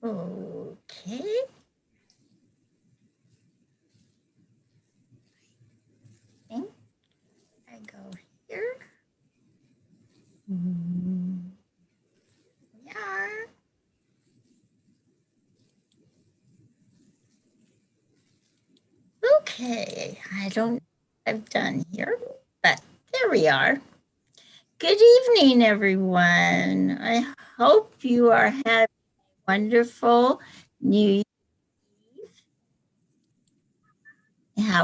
Okay. I go here. Yeah. Okay, I don't know what I've done here, but there we are. Good evening, everyone. I hope you are having a wonderful New Year.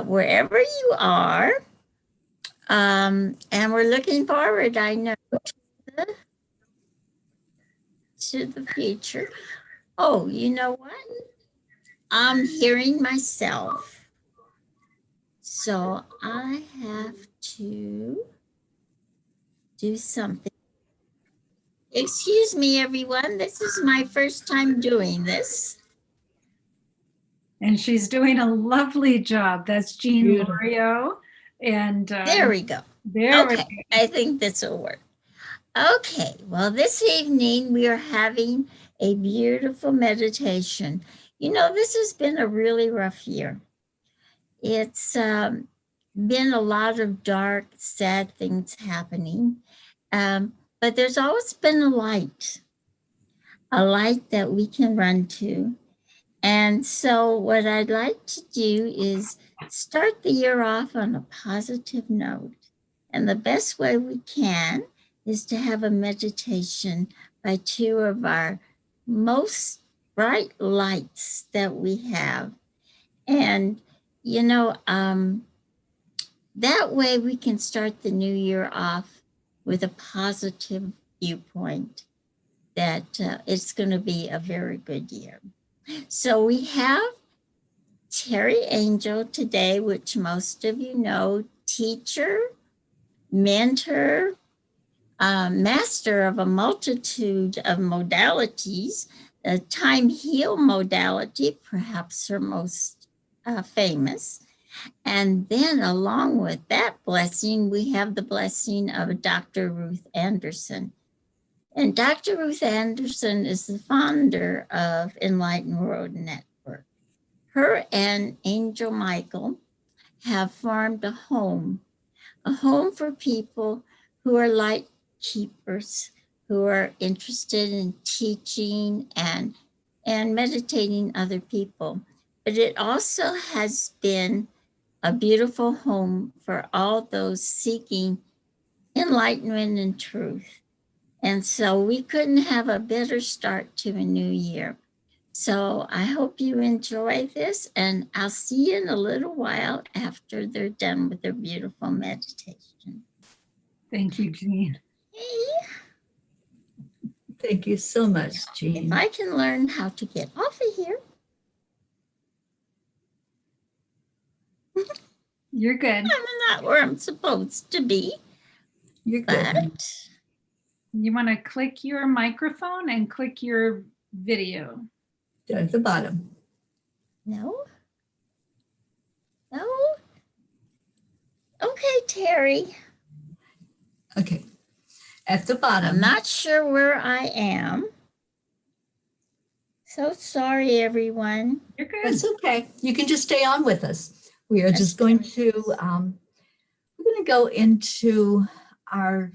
Wherever you are. And we're looking forward, I know, to the future. Oh, you know what? I'm hearing myself. So I have to do something. Excuse me, everyone. This is my first time doing this. And she's doing a lovely job. That's Jean Lorio. And there we go. Okay, I think this will work. Okay, well, this evening we are having a beautiful meditation. You know, this has been a really rough year. It's been a lot of dark, sad things happening, but there's always been a light that we can run to. And so, what I'd like to do is start the year off on a positive note. And the best way we can is to have a meditation by two of our most bright lights that we have. And, you know, that way we can start the new year off with a positive viewpoint that it's going to be a very good year. So we have Teri Angel today, which most of you know, teacher, mentor, master of a multitude of modalities, the time heal modality, perhaps her most famous. And then along with that blessing, we have the blessing of Dr. Ruth Anderson. And Dr. Ruth Anderson is the founder of Enlightened World Network. Her and Angel Michael have formed a home for people who are light keepers, who are interested in teaching and meditating other people. But it also has been a beautiful home for all those seeking enlightenment and truth. And so we couldn't have a better start to a new year. So I hope you enjoy this, and I'll see you in a little while after they're done with their beautiful meditation. Thank you, Jean. Hey. Thank you so much, Jean. If I can learn how to get off of here. You're good. I'm not where I'm supposed to be. You're good. But you want to click your microphone and click your video. Down at the bottom. No. Okay, Teri. Okay. At the bottom. I'm not sure where I am. So sorry, everyone. You're good. That's okay. You can just stay on with us. We are just going to, we're going to go into our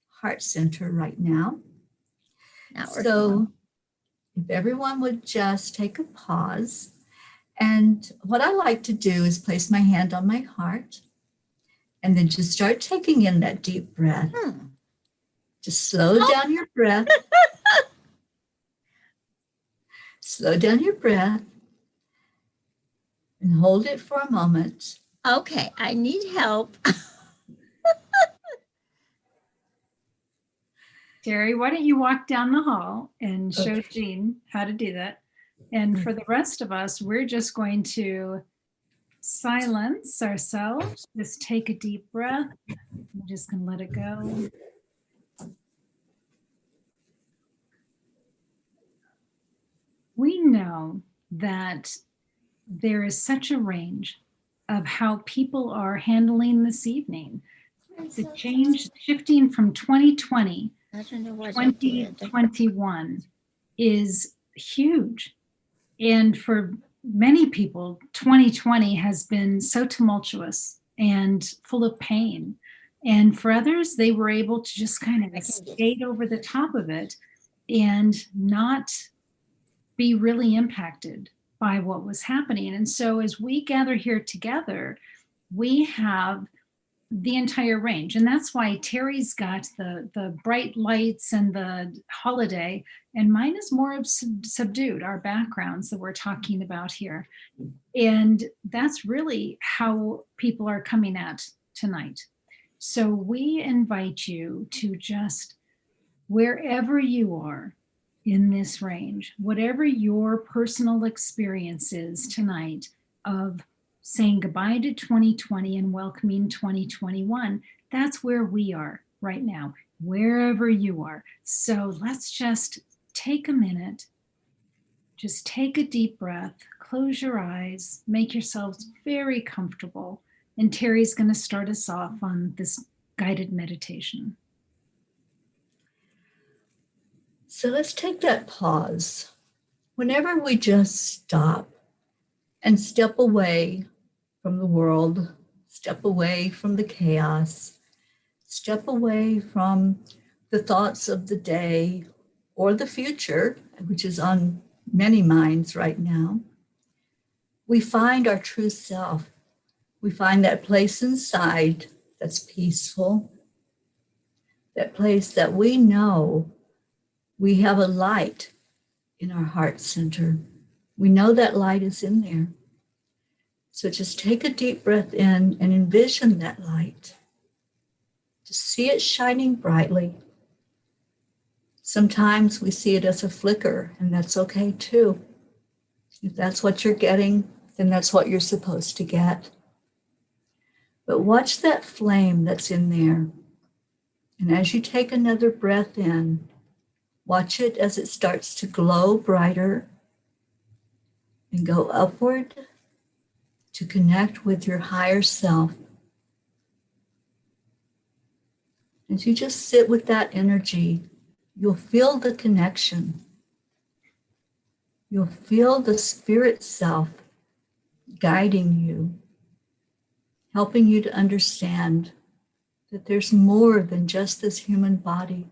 heart center right now. So if everyone would just take a pause. And what I like to do is place my hand on my heart and then just start taking in that deep breath. Just slow down your breath. Slow down your breath and hold it for a moment. Okay, I need help. Teri, why don't you walk down the hall and show Jean how to do that? And for the rest of us, we're just going to silence ourselves. Just take a deep breath. I'm just going to let it go. We know that there is such a range of how people are handling this evening. The change shifting from 2020 to 2021 is huge. And for many people, 2020 has been so tumultuous and full of pain. And for others, they were able to just kind of skate over the top of it and not be really impacted by what was happening. And so as we gather here together, we have the entire range. And that's why Teri's got the bright lights and the holiday, and mine is more of subdued, our backgrounds that we're talking about here. And that's really how people are coming at tonight. So we invite you to just, wherever you are in this range, whatever your personal experience is tonight of saying goodbye to 2020 and welcoming 2021, that's where we are right now, wherever you are. So let's just take a minute, just take a deep breath, close your eyes, make yourselves very comfortable. And Teri's going to start us off on this guided meditation. So let's take that pause. Whenever we just stop and step away from the world, step away from the chaos, step away from the thoughts of the day or the future, which is on many minds right now, we find our true self. We find that place inside that's peaceful, that place that we know we have a light in our heart center. We know that light is in there. So just take a deep breath in and envision that light. Just see it shining brightly. Sometimes we see it as a flicker, and that's okay too. If that's what you're getting, then that's what you're supposed to get. But watch that flame that's in there. And as you take another breath in, watch it as it starts to glow brighter and go upward to connect with your higher self. As you just sit with that energy, you'll feel the connection. You'll feel the spirit self guiding you, helping you to understand that there's more than just this human body.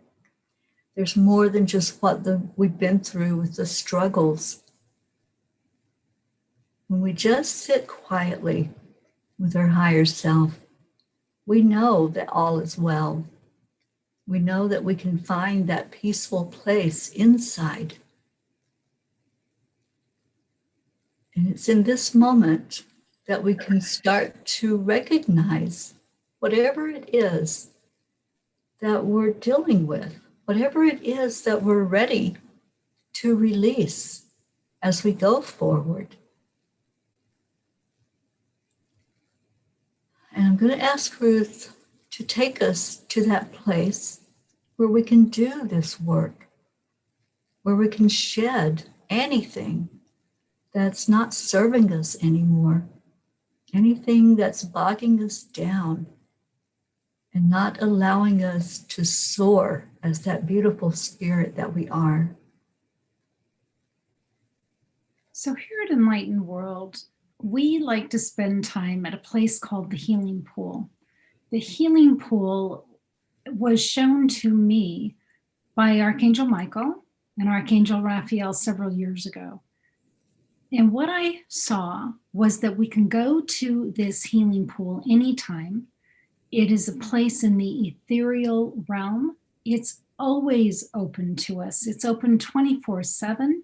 There's more than just what we've been through with the struggles. When we just sit quietly with our higher self, we know that all is well. We know that we can find that peaceful place inside. And it's in this moment that we can start to recognize whatever it is that we're dealing with, whatever it is that we're ready to release as we go forward. And I'm going to ask Ruth to take us to that place where we can do this work, where we can shed anything that's not serving us anymore, anything that's bogging us down and not allowing us to soar as that beautiful spirit that we are. So here at Enlightened World, we like to spend time at a place called the Healing Pool. The Healing Pool was shown to me by Archangel Michael and Archangel Raphael several years ago. And what I saw was that we can go to this healing pool anytime. It is a place in the ethereal realm. It's always open to us. It's open 24/7.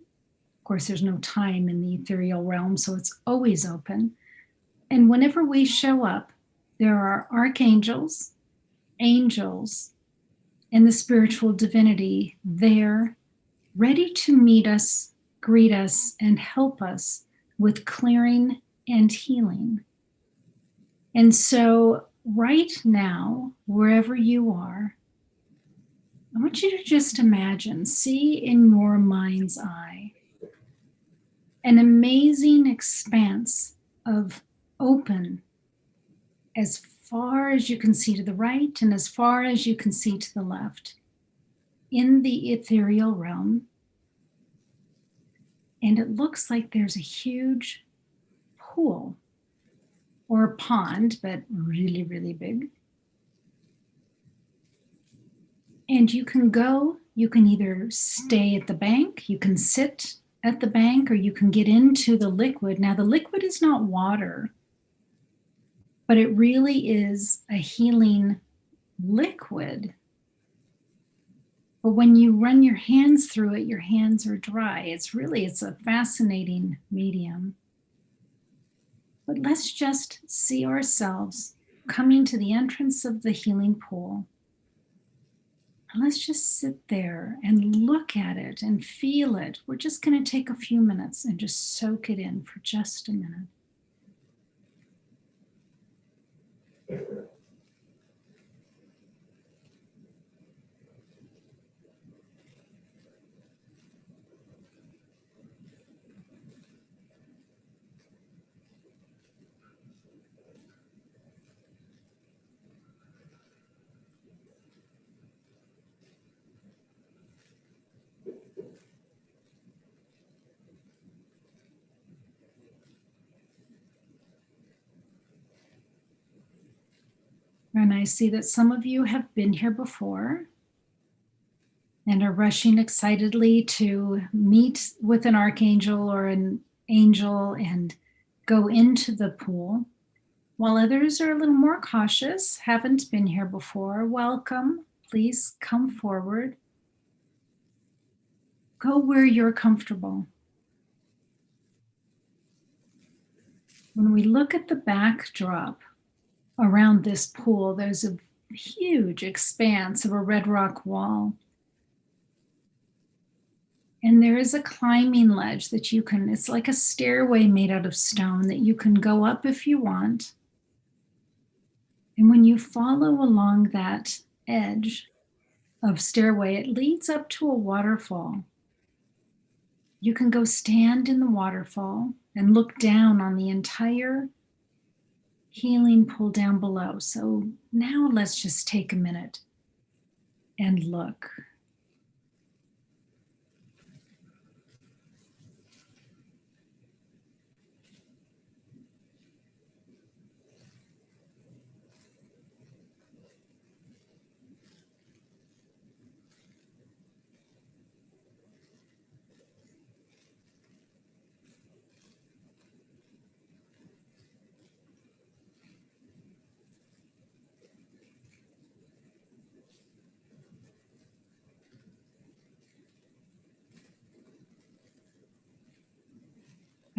Of course, there's no time in the ethereal realm, so it's always open. And whenever we show up, there are archangels, angels, and the spiritual divinity there, ready to meet us, greet us, and help us with clearing and healing. And so right now, wherever you are, I want you to just imagine, see in your mind's eye, an amazing expanse of open as far as you can see to the right and as far as you can see to the left in the ethereal realm. And it looks like there's a huge pool or a pond, but really, really big. And you can either stay at the bank, you can sit at the bank, or you can get into the liquid. Now, the liquid is not water, but it really is a healing liquid. But when you run your hands through it, your hands are dry. It's a fascinating medium. But let's just see ourselves coming to the entrance of the healing pool. And let's just sit there and look at it and feel it. We're just going to take a few minutes and just soak it in for just a minute. And I see that some of you have been here before and are rushing excitedly to meet with an archangel or an angel and go into the pool, while others are a little more cautious, haven't been here before. Welcome. Please come forward. Go where you're comfortable. When we look at the backdrop around this pool, there's a huge expanse of a red rock wall. And there is a climbing ledge that you can, it's like a stairway made out of stone that you can go up if you want. And when you follow along that edge of stairway, it leads up to a waterfall. You can go stand in the waterfall and look down on the entire healing pool down below. So now let's just take a minute and look.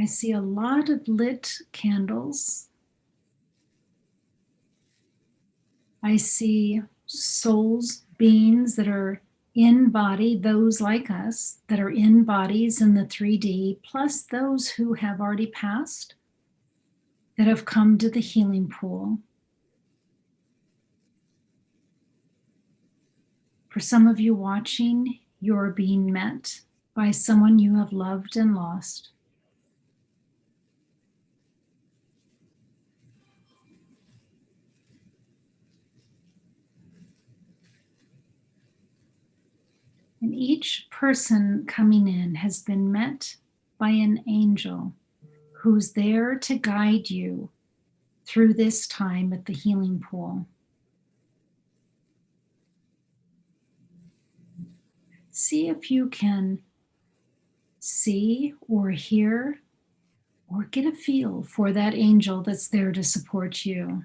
I see a lot of lit candles. I see souls, beings that are in body, those like us that are in bodies in the 3D, plus those who have already passed that have come to the healing pool. For some of you watching, you're being met by someone you have loved and lost. And each person coming in has been met by an angel who's there to guide you through this time at the healing pool. See if you can see or hear or get a feel for that angel that's there to support you.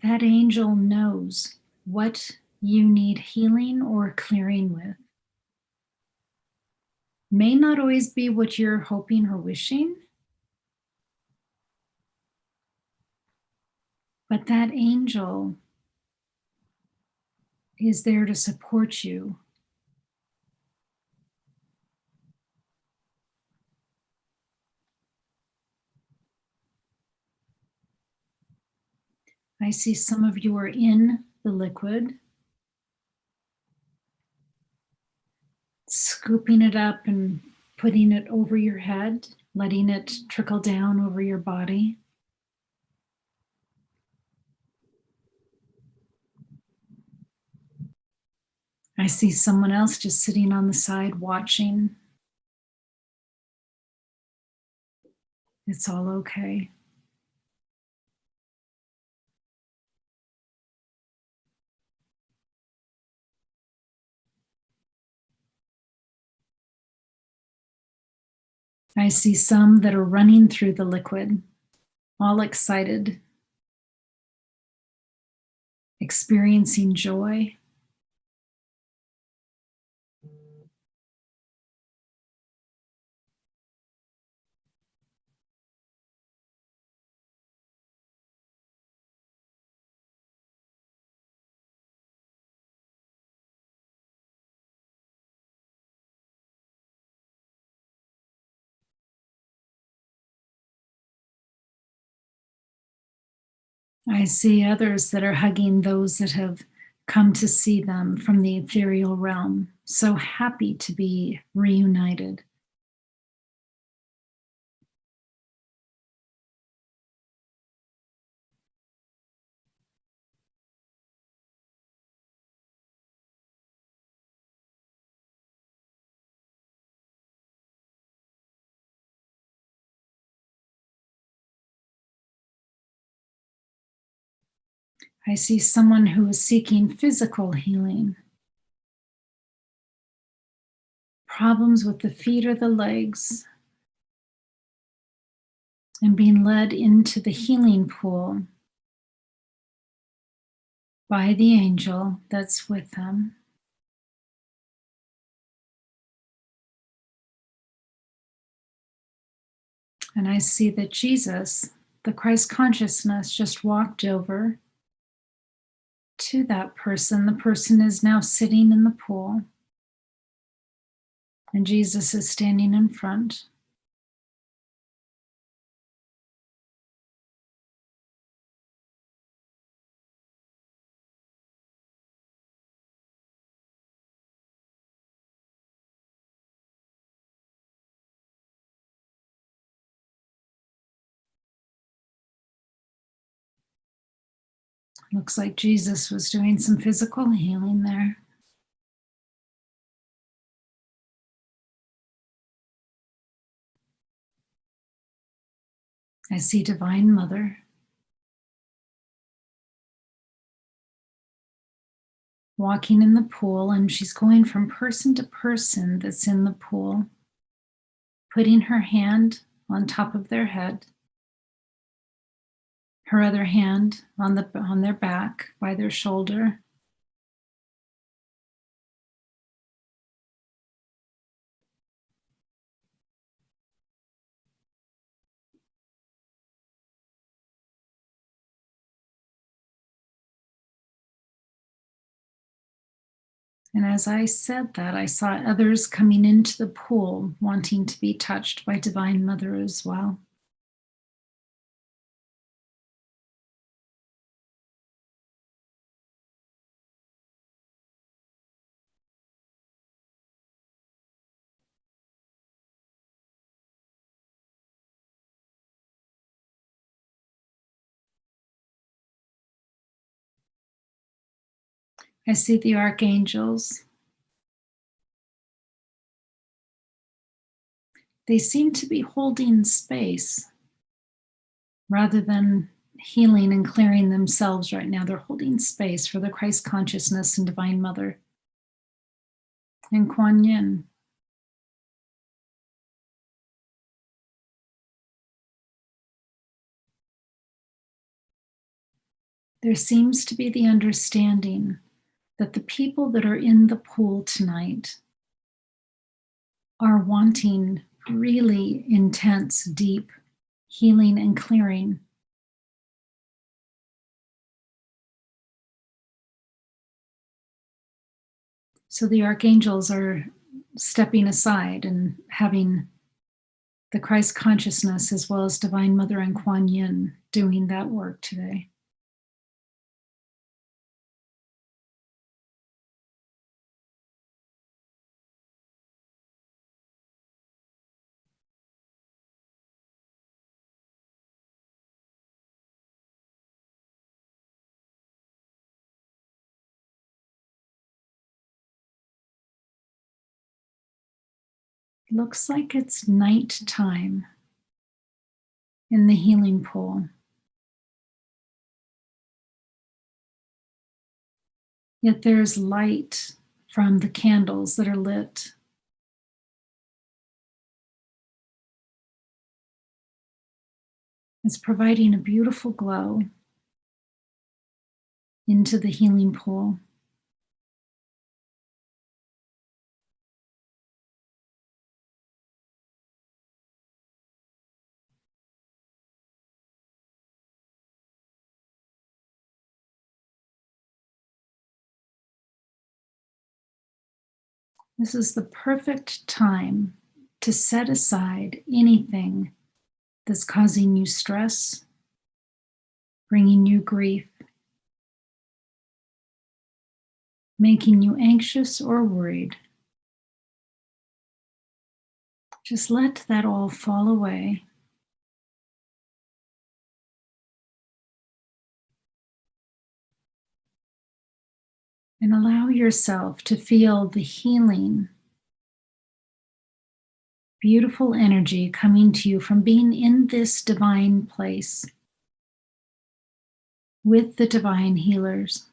That angel knows what you need healing or clearing with. May not always be what you're hoping or wishing, but that angel is there to support you. I see some of you are in the liquid. scooping it up and putting it over your head, letting it trickle down over your body. I see someone else just sitting on the side watching. It's all okay. I see some that are running through the liquid, all excited, experiencing joy. I see others that are hugging those that have come to see them from the ethereal realm, so happy to be reunited. I see someone who is seeking physical healing. Problems with the feet or the legs, and being led into the healing pool by the angel that's with them. And I see that Jesus, the Christ consciousness, just walked over to that person. The person is now sitting in the pool, and Jesus is standing in front. Looks like Jesus was doing some physical healing there. I see Divine Mother walking in the pool, and she's going from person to person that's in the pool, putting her hand on top of their head, her other hand on their back by their shoulder. And as I said that, I saw others coming into the pool wanting to be touched by Divine Mother as well. I see the archangels. They seem to be holding space rather than healing and clearing themselves right now. They're holding space for the Christ consciousness and Divine Mother and Kuan Yin. There seems to be the understanding that the people that are in the pool tonight are wanting really intense, deep healing and clearing. So the archangels are stepping aside and having the Christ consciousness as well as Divine Mother and Kuan Yin doing that work today. looks like it's nighttime in the healing pool. Yet there's light from the candles that are lit. It's providing a beautiful glow into the healing pool. This is the perfect time to set aside anything that's causing you stress, bringing you grief, making you anxious or worried. Just let that all fall away. And allow yourself to feel the healing, beautiful energy coming to you from being in this divine place with the divine healers.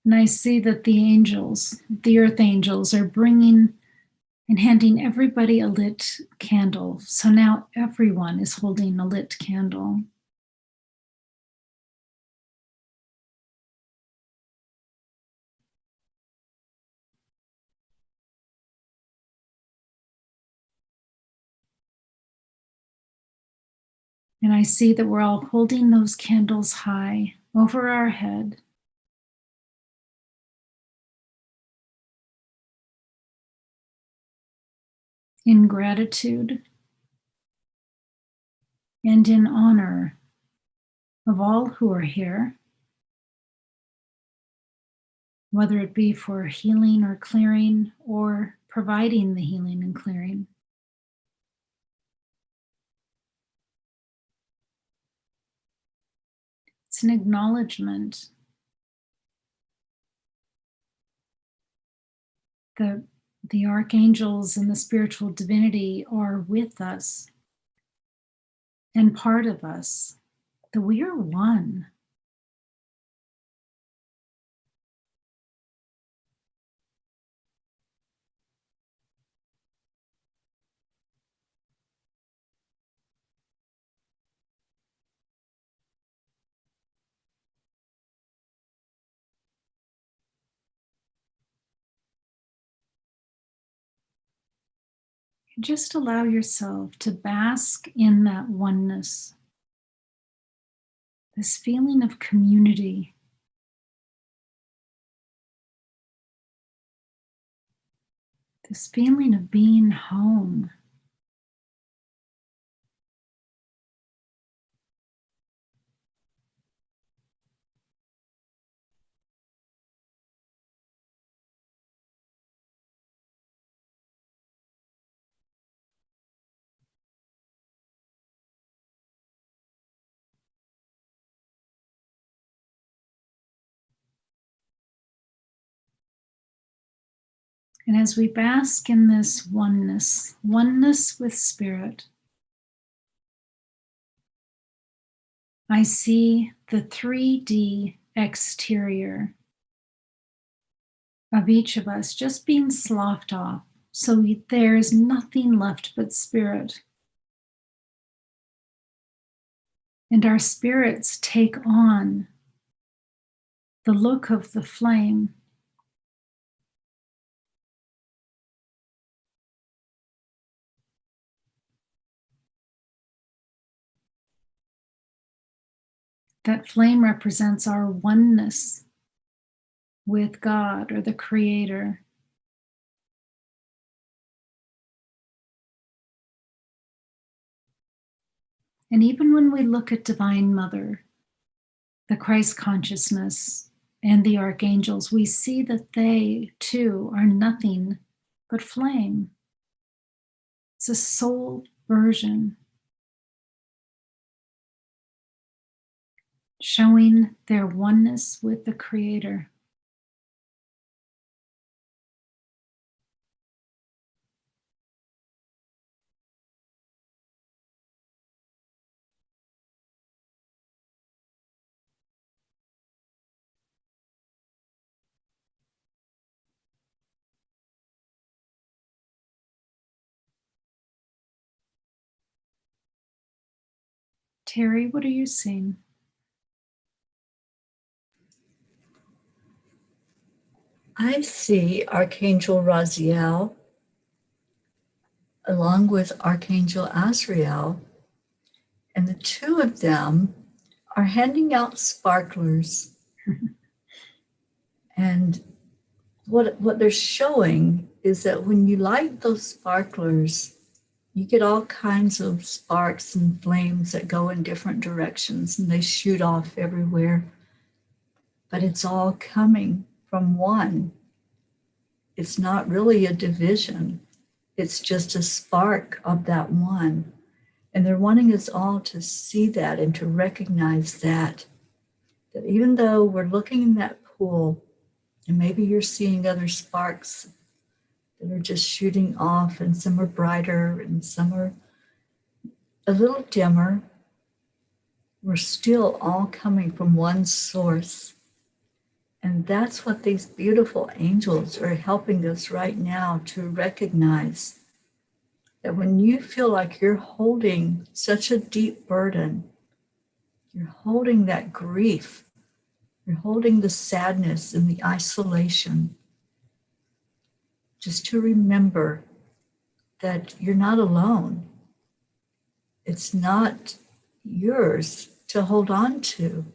And I see that the angels, the earth angels, are bringing and handing everybody a lit candle. So now everyone is holding a lit candle. And I see that we're all holding those candles high over our head. In gratitude and in honor of all who are here, whether it be for healing or clearing or providing the healing and clearing. It's an acknowledgement that the archangels and the spiritual divinity are with us and part of us, that we are one. Just allow yourself to bask in that oneness, this feeling of community. This feeling of being home. And as we bask in this oneness, oneness with spirit, I see the 3D exterior of each of us just being sloughed off. So there's nothing left but spirit. And our spirits take on the look of the flame. That flame represents our oneness with God or the Creator. And even when we look at Divine Mother, the Christ consciousness, and the archangels, we see that they too are nothing but flame. It's a soul version showing their oneness with the Creator. Teri, what are you seeing? I see Archangel Raziel along with Archangel Azrael, and the two of them are handing out sparklers. And what they're showing is that when you light those sparklers, you get all kinds of sparks and flames that go in different directions and they shoot off everywhere. But it's all coming from one. It's not really a division. It's just a spark of that one. And they're wanting us all to see that and to recognize that even though we're looking in that pool and maybe you're seeing other sparks that are just shooting off, and some are brighter and some are a little dimmer, we're still all coming from one source. And that's what these beautiful angels are helping us right now to recognize, that when you feel like you're holding such a deep burden, you're holding that grief, you're holding the sadness and the isolation, just to remember that you're not alone. It's not yours to hold on to.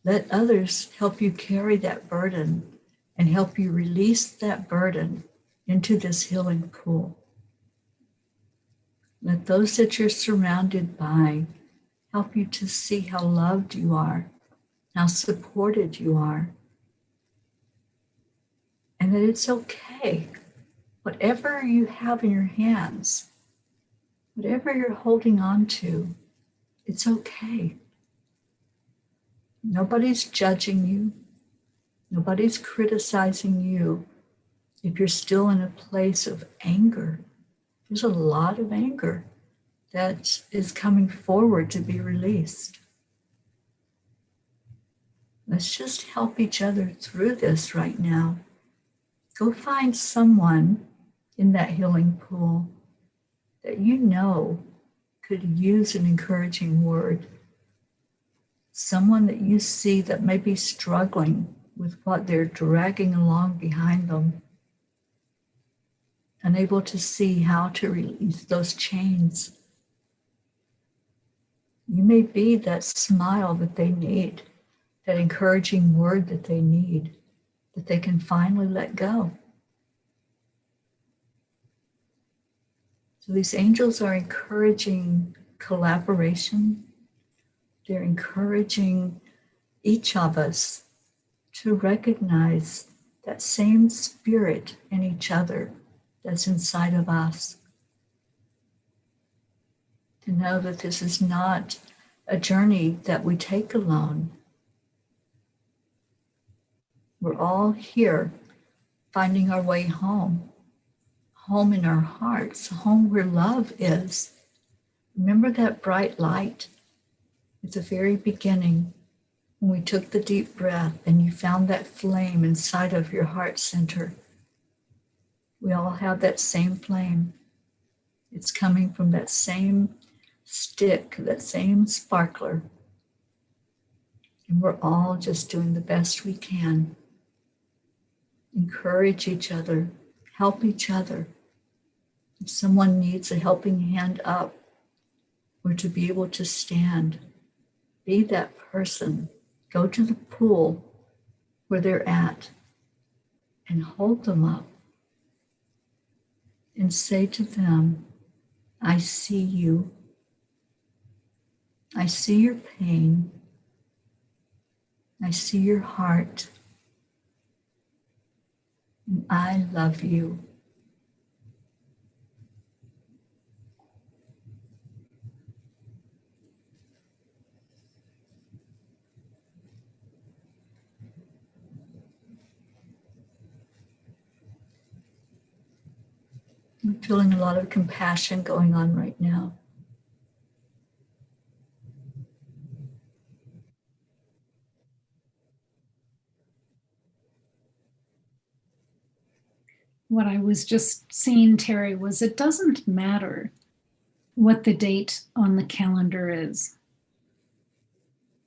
Let others help you carry that burden and help you release that burden into this healing pool. Let those that you're surrounded by help you to see how loved you are, how supported you are, and that it's okay. Whatever you have in your hands, whatever you're holding on to, it's okay. Nobody's judging you. Nobody's criticizing you. If you're still in a place of anger, there's a lot of anger that is coming forward to be released. Let's just help each other through this right now. Go find someone in that healing pool that you know could use an encouraging word. Someone that you see that may be struggling with what they're dragging along behind them, unable to see how to release those chains. You may be that smile that they need, that encouraging word that they need, that they can finally let go. So these angels are encouraging collaboration. They're encouraging each of us to recognize that same spirit in each other that's inside of us. To know that this is not a journey that we take alone. We're all here finding our way home, home in our hearts, home where love is. Remember that bright light at the very beginning when we took the deep breath and you found that flame inside of your heart center. We all have that same flame. It's coming from that same stick, that same sparkler. And we're all just doing the best we can. Encourage each other, help each other. If someone needs a helping hand up or to be able to stand, be that person. Go to the pool where they're at and hold them up and say to them, I see you. I see your pain. I see your heart. And I love you. I'm feeling a lot of compassion going on right now. What I was just seeing, Teri, was it doesn't matter what the date on the calendar is.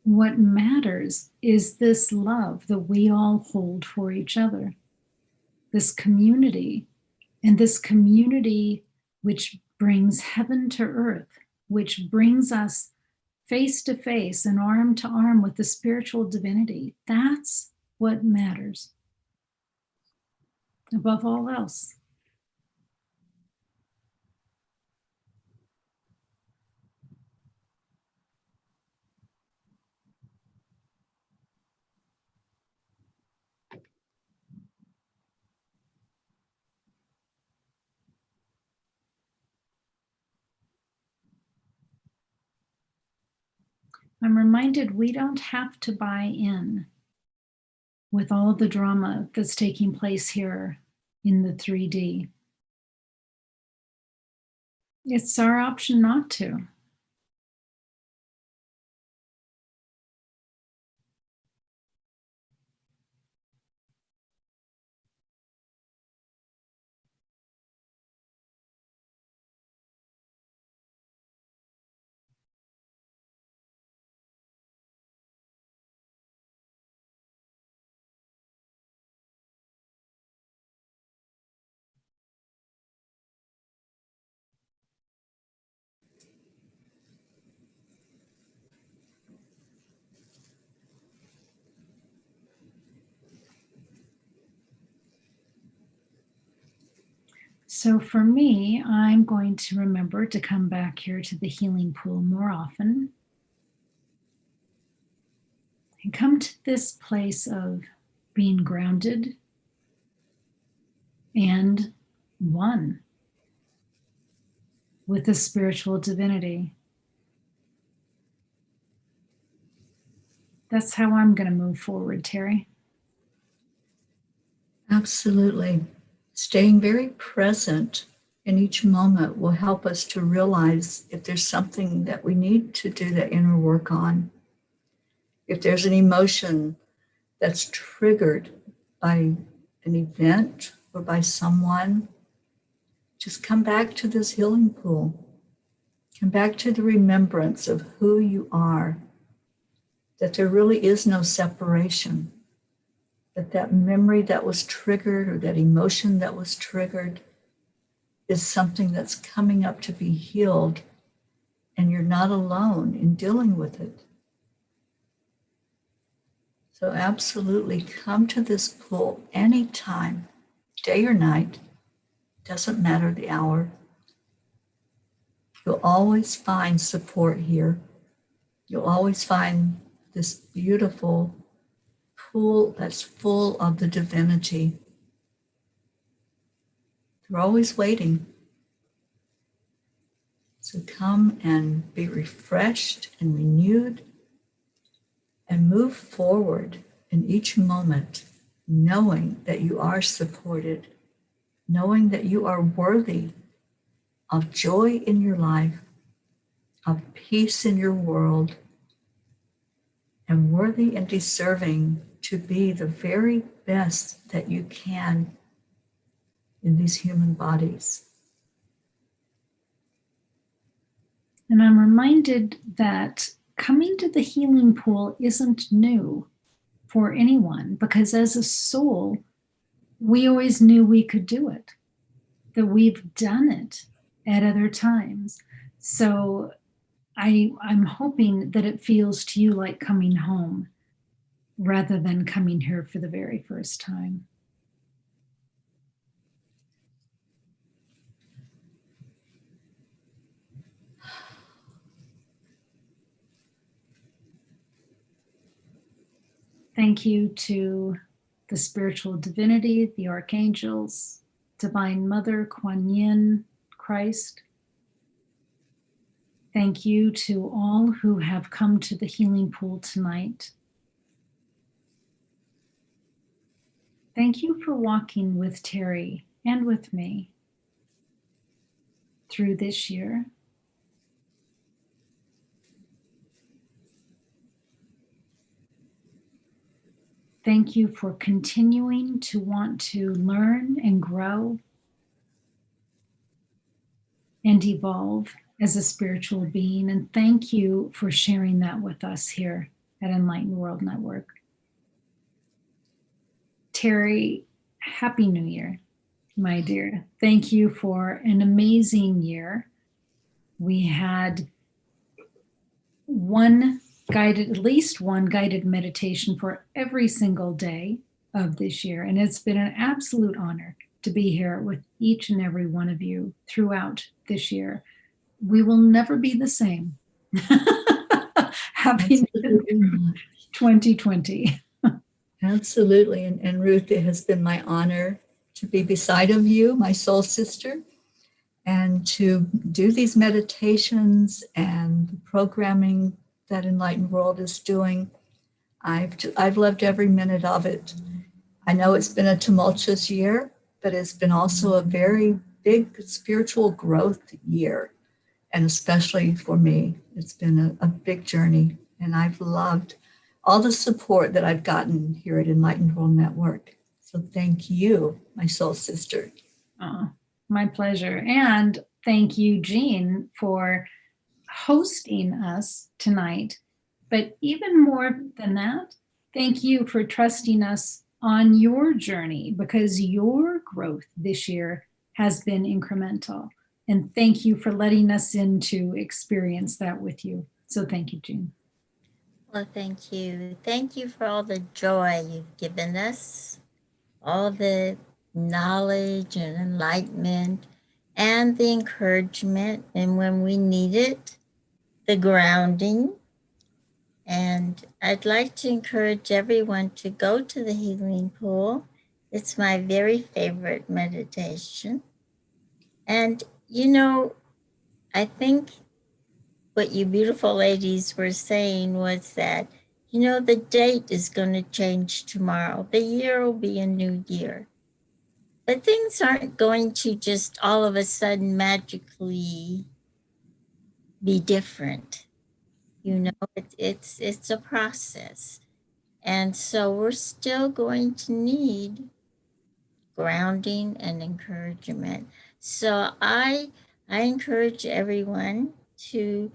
What matters is this love that we all hold for each other, this community, and this community which brings heaven to earth, which brings us face to face and arm to arm with the spiritual divinity. That's what matters above all else. I'm reminded we don't have to buy in with all the drama that's taking place here in the 3D. It's our option not to. So for me, I'm going to remember to come back here to the healing pool more often and come to this place of being grounded and one with the spiritual divinity. That's how I'm going to move forward, Teri. Absolutely. Staying very present in each moment will help us to realize if there's something that we need to do that inner work on. If there's an emotion that's triggered by an event or by someone, just come back to this healing pool. Come back to the remembrance of who you are, that there really is no separation, that memory that was triggered or that emotion that was triggered is something that's coming up to be healed, and you're not alone in dealing with it. So absolutely come to this pool anytime, day or night, doesn't matter the hour. You'll always find support here. You'll always find this beautiful pool that's full of the divinity. They're always waiting. So come and be refreshed and renewed and move forward in each moment, knowing that you are supported, knowing that you are worthy of joy in your life, of peace in your world, and worthy and deserving to be the very best that you can in these human bodies. And I'm reminded that coming to the healing pool isn't new for anyone, because as a soul, we always knew we could do it, that we've done it at other times. So I'm hoping that it feels to you like coming home rather than coming here for the very first time. Thank you to the spiritual divinity, the archangels, Divine Mother, Kuan Yin, Christ. Thank you to all who have come to the healing pool tonight. Thank you for walking with Teri and with me through this year. Thank you for continuing to want to learn and grow and evolve as a spiritual being. And thank you for sharing that with us here at Enlightened World Network. Teri, Happy New Year, my dear. Thank you for an amazing year. We had at least one guided meditation for every single day of this year. And it's been an absolute honor to be here with each and every one of you throughout this year. We will never be the same. Happy 2020. Absolutely. And Ruth, it has been my honor to be beside of you, my soul sister, and to do these meditations and the programming that Enlightened World is doing. I've loved every minute of it. I know it's been a tumultuous year, but it's been also a very big spiritual growth year. And especially for me, it's been a big journey. And I've loved all the support that I've gotten here at Enlightened World Network. So thank you, my soul sister. Oh, my pleasure. And thank you, Jean, for hosting us tonight. But even more than that, thank you for trusting us on your journey, because your growth this year has been incremental. And thank you for letting us in to experience that with you. So thank you, Jean. Well, thank you. Thank you for all the joy you've given us, all the knowledge and enlightenment and the encouragement. And when we need it, the grounding. And I'd like to encourage everyone to go to the healing pool. It's my very favorite meditation. And, you know, I think what you beautiful ladies were saying was that, you know, the date is going to change tomorrow. The year will be a new year. But things aren't going to just all of a sudden magically be different. You know, it's a process. And so we're still going to need grounding and encouragement. So I encourage everyone to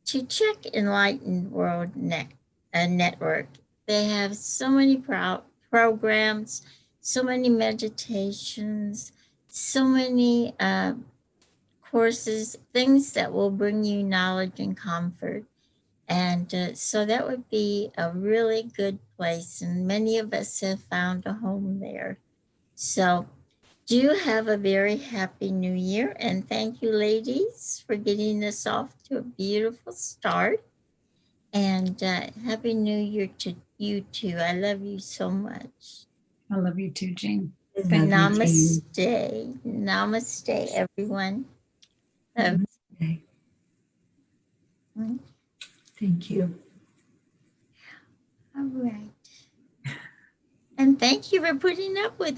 check Enlightened World Network. They have so many programs, so many meditations, so many courses, things that will bring you knowledge and comfort. And so that would be a really good place. And many of us have found a home there. So do have a very happy new year. And thank you, ladies, for getting us off to a beautiful start. And happy new year to you too. I love you so much. I love you too, Jean. Namaste. Namaste, everyone. Namaste. Thank you. All right. And thank you for putting up with